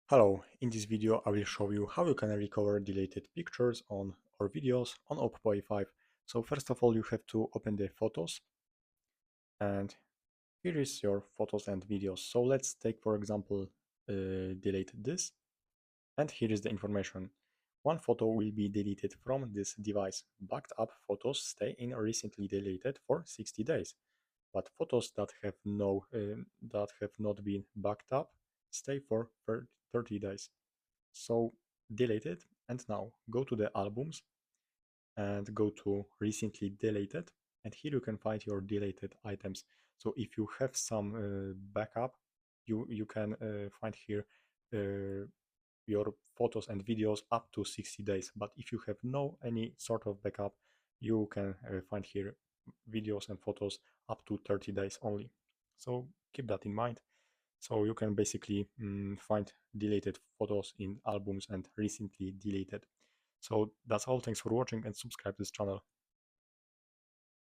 Hello, in this video I will show you how you can recover deleted pictures or videos on OPPO A5. So first of all you have to open the photos and here is your photos and videos. So let's take for example delete this and here is the information. One photo will be deleted from this device. Backed up photos stay in recently deleted for 60 days. But photos that have not been backed up stay for 30 days. So delete it and now go to the albums and go to recently deleted and here you can find your deleted items. So if you have some backup, you can find here your photos and videos up to 60 days. But if you have no any sort of backup, you can find here videos and photos up to 30 days only. So keep that in mind. So you can basically find deleted photos in albums and recently deleted. So that's all. Thanks for watching and subscribe to this channel.